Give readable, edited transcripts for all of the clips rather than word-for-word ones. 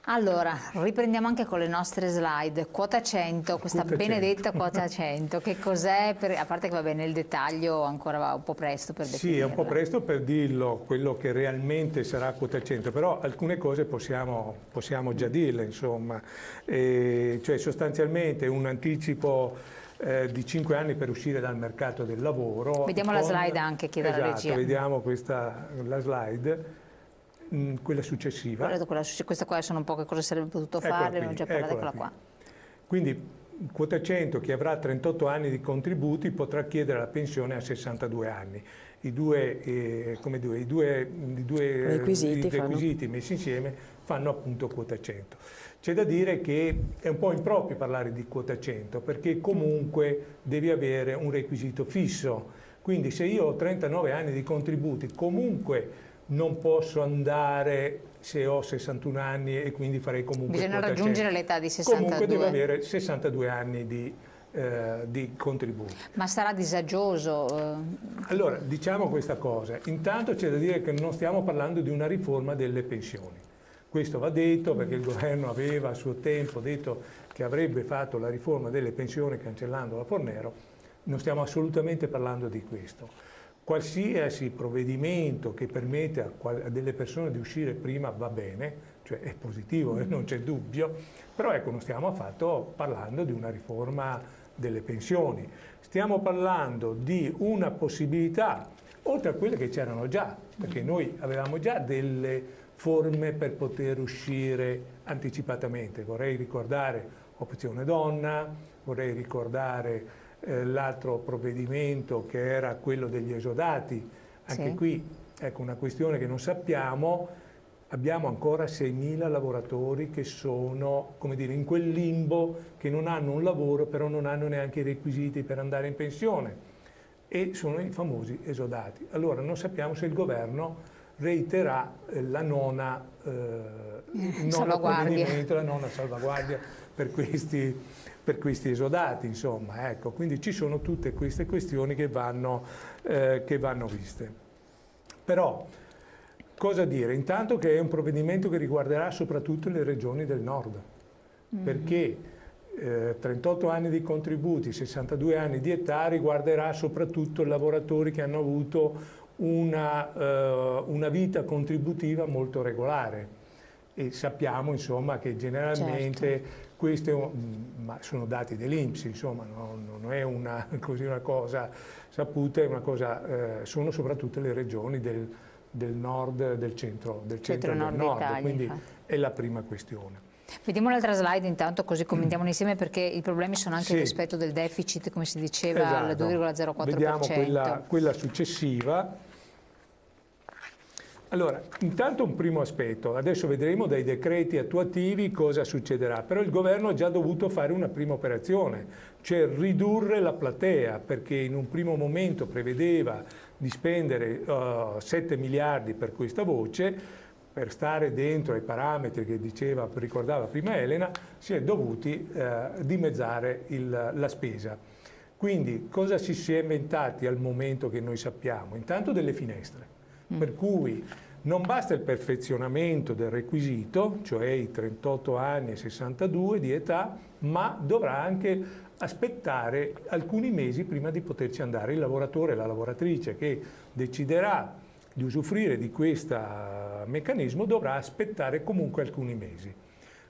Allora, riprendiamo anche con le nostre slide. Quota 100, questa Quota 100. benedetta quota 100, che cos'è? A parte che va bene, nel dettaglio ancora va un po' presto per definirla. Sì, è un po' presto per dirlo, quello che realmente sarà quota 100, però alcune cose possiamo già dirle, insomma. Cioè sostanzialmente un anticipo di 5 anni per uscire dal mercato del lavoro. Vediamo la slide anche, chiede la regia. Vediamo la slide. Quella successiva. Questa qua sono un po' che cosa sarebbe potuto fare, ne ho già parlato, eccola qua. Quindi quota 100, chi avrà 38 anni di contributi potrà chiedere la pensione a 62 anni. I due requisiti messi insieme fanno appunto quota 100. C'è da dire che è un po' improprio parlare di quota 100 perché comunque devi avere un requisito fisso. Quindi se io ho 39 anni di contributi comunque non posso andare se ho 61 anni e quindi farei comunque bisogna quota raggiungere 100. l'età di 62. Comunque devo avere 62 anni di contributi. Ma sarà disagioso? Allora, diciamo questa cosa. Intanto c'è da dire che non stiamo parlando di una riforma delle pensioni. Questo va detto perché il governo aveva a suo tempo detto che avrebbe fatto la riforma delle pensioni cancellando la Fornero. Non stiamo assolutamente parlando di questo. Qualsiasi provvedimento che permette a delle persone di uscire prima va bene, cioè è positivo, non c'è dubbio, però ecco, non stiamo affatto parlando di una riforma delle pensioni, stiamo parlando di una possibilità, oltre a quelle che c'erano già, perché noi avevamo già delle forme per poter uscire anticipatamente. Vorrei ricordare Opzione Donna, vorrei ricordare l'altro provvedimento che era quello degli esodati. Anche qui, ecco, una questione che non sappiamo, abbiamo ancora 6.000 lavoratori che sono, come dire, in quel limbo, che non hanno un lavoro, però non hanno neanche i requisiti per andare in pensione, e sono i famosi esodati. Allora non sappiamo se il governo reiterà la nona salvaguardia per questi esodati, insomma, ecco. Quindi ci sono tutte queste questioni che vanno viste. Però, cosa dire? Intanto che è un provvedimento che riguarderà soprattutto le regioni del nord, perché 38 anni di contributi, 62 anni di età riguarderà soprattutto i lavoratori che hanno avuto una vita contributiva molto regolare. E sappiamo, insomma, che generalmente questi sono dati dell'INPS, insomma, non è una cosa saputa, è una cosa, sono soprattutto le regioni del nord, del centro e del nord, Italia, quindi infatti. È la prima questione. Vediamo l'altra slide intanto, così commentiamo insieme, perché i problemi sono anche il rispetto del deficit, come si diceva, al 2,04%. Vediamo quella successiva. Allora, intanto un primo aspetto, adesso vedremo dai decreti attuativi cosa succederà, però il governo ha già dovuto fare una prima operazione, cioè ridurre la platea, perché in un primo momento prevedeva di spendere 7 miliardi per questa voce, per stare dentro ai parametri che ricordava prima Elena, si è dovuti dimezzare la spesa. Quindi cosa si è inventati al momento che noi sappiamo? Intanto delle finestre. Per cui non basta il perfezionamento del requisito, cioè i 38 anni e 62 di età, ma dovrà anche aspettare alcuni mesi prima di poterci andare. Il lavoratore e la lavoratrice che deciderà di usufruire di questo meccanismo dovrà aspettare comunque alcuni mesi.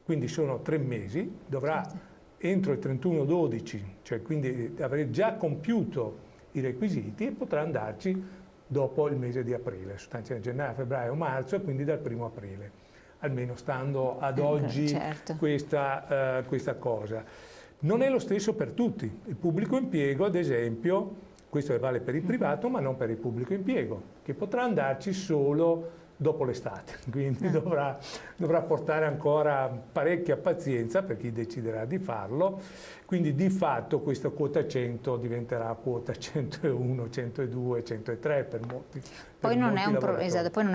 Quindi sono 3 mesi, dovrà entro il 31/12, cioè quindi aver già compiuto i requisiti e potrà andarci dopo il mese di aprile, sostanzialmente gennaio, febbraio, marzo, quindi dal 1° aprile, almeno stando ad oggi questa cosa. Non è lo stesso per tutti. Il pubblico impiego, ad esempio, questo vale per il privato, ma non per il pubblico impiego, che potrà andarci solo dopo l'estate, quindi dovrà portare ancora parecchia pazienza per chi deciderà di farlo, quindi di fatto questa quota 100 diventerà quota 101, 102, 103 per molti. Poi non è un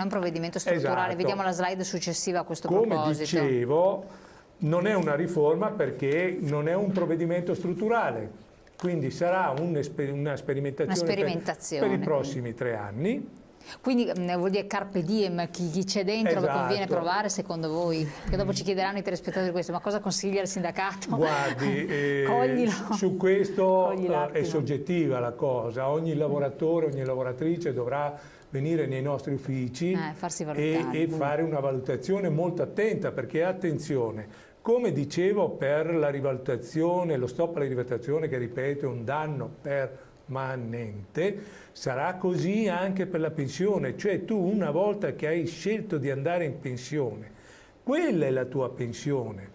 provvedimento strutturale, esatto. Vediamo la slide successiva a questo proposito. Come dicevo, non è una riforma perché non è un provvedimento strutturale, quindi sarà una sperimentazione per i prossimi 3 anni. Quindi vuol dire carpe diem, chi c'è dentro, Esatto. conviene provare secondo voi? Che dopo ci chiederanno i telespettatori questo, ma cosa consiglia il sindacato? Guardi, su questo è soggettiva la cosa, ogni lavoratore, ogni lavoratrice dovrà venire nei nostri uffici e fare una valutazione molto attenta, perché attenzione, come dicevo per la rivalutazione, lo stop alla rivalutazione che ripeto è un danno permanente, sarà così anche per la pensione, cioè tu una volta che hai scelto di andare in pensione, quella è la tua pensione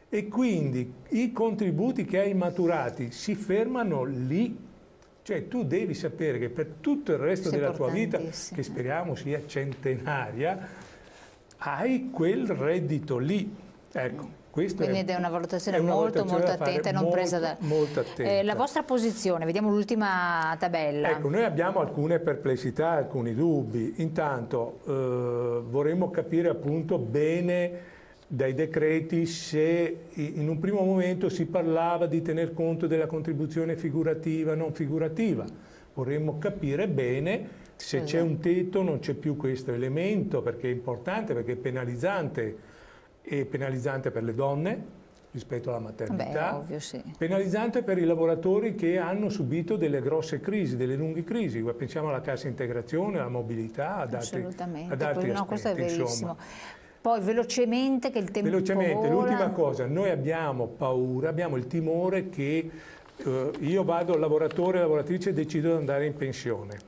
e quindi i contributi che hai maturati si fermano lì, cioè tu devi sapere che per tutto il resto della tua vita, che speriamo sia centenaria, hai quel reddito lì, ecco. Quindi è una valutazione molto attenta e non presa da... Molto attenta. La vostra posizione, vediamo l'ultima tabella. Ecco, noi abbiamo alcune perplessità, alcuni dubbi. Intanto vorremmo capire appunto bene dai decreti se in un primo momento si parlava di tener conto della contribuzione figurativa, non figurativa. Vorremmo capire bene se c'è un tetto, non c'è più questo elemento, perché è importante, perché è penalizzante. E penalizzante per le donne rispetto alla maternità, ovvio, sì. Penalizzante per i lavoratori che hanno subito delle grosse crisi, delle lunghe crisi. Pensiamo alla cassa integrazione, alla mobilità, ad altri aspetti. No, questo è verissimo. Insomma. Poi velocemente, che il tempo Velocemente, l'ultima cosa, noi abbiamo paura, abbiamo il timore che io vado lavoratore, lavoratrice e decido di andare in pensione.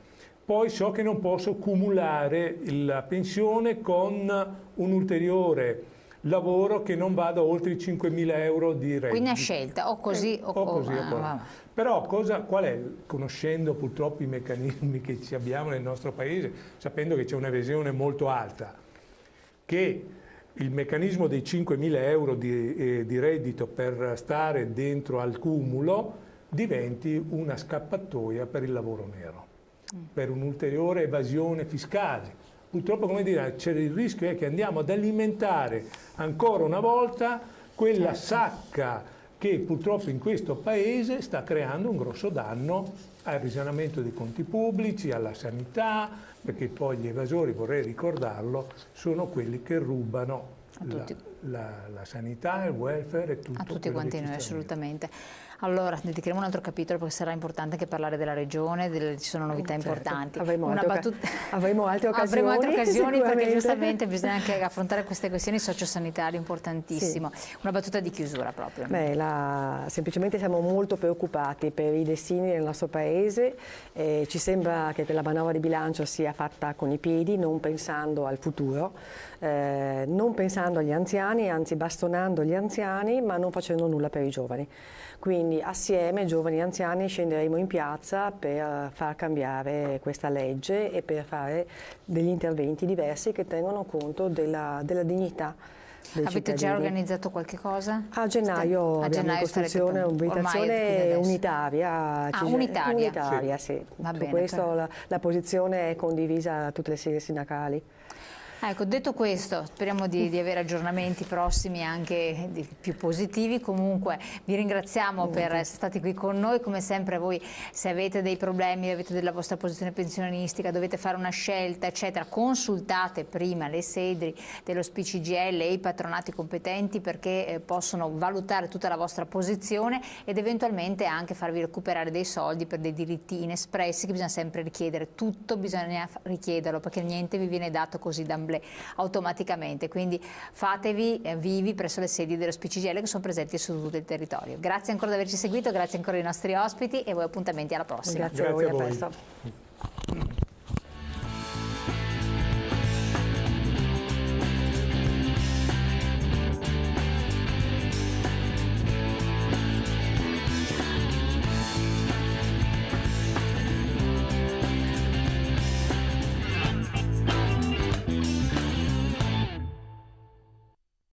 Poi so che non posso cumulare la pensione con un ulteriore lavoro che non vada oltre i 5.000 euro di reddito. Quindi a scelta, o così o così. Però qual è, conoscendo purtroppo i meccanismi che ci abbiamo nel nostro paese, sapendo che c'è un'evasione molto alta, che il meccanismo dei 5.000 euro di reddito per stare dentro al cumulo diventi una scappatoia per il lavoro nero, per un'ulteriore evasione fiscale. Purtroppo, come dire, c'è il rischio che andiamo ad alimentare ancora una volta quella sacca che purtroppo in questo Paese sta creando un grosso danno al risanamento dei conti pubblici, alla sanità, perché poi gli evasori, vorrei ricordarlo, sono quelli che rubano la sanità, il welfare e tutto. A tutti quanti noi, assolutamente. Allora, dedicheremo un altro capitolo perché sarà importante anche parlare della regione, ci sono novità importanti. Avremo altre occasioni perché giustamente bisogna anche affrontare queste questioni sociosanitarie importantissime. Sì. Una battuta di chiusura proprio. Semplicemente siamo molto preoccupati per i destini del nostro Paese, ci sembra che la manovra di bilancio sia fatta con i piedi, non pensando al futuro, non pensando agli anziani, anzi bastonando gli anziani, ma non facendo nulla per i giovani. Quindi assieme, giovani e anziani, scenderemo in piazza per far cambiare questa legge e per fare degli interventi diversi che tengano conto della dignità dei cittadini. Avete già organizzato qualche cosa? A gennaio abbiamo in costruzione un'abitazione unitaria. Unitaria, sì. Va bene, questo la posizione è condivisa da tutte le sigle sindacali. Ecco, detto questo, speriamo di avere aggiornamenti prossimi anche più positivi. Comunque vi ringraziamo per essere stati qui con noi. Come sempre voi, se avete dei problemi, avete della vostra posizione pensionistica, dovete fare una scelta, eccetera, consultate prima le sedi dello SPCGL e i patronati competenti perché possono valutare tutta la vostra posizione ed eventualmente anche farvi recuperare dei soldi per dei diritti inespressi che bisogna sempre richiedere. Tutto bisogna richiederlo perché niente vi viene dato così da automaticamente, quindi fatevi vivi presso le sedi dello SPCGL che sono presenti su tutto il territorio. Grazie ancora di averci seguito, grazie ancora ai nostri ospiti e voi appuntamenti alla prossima. Grazie a voi, a presto.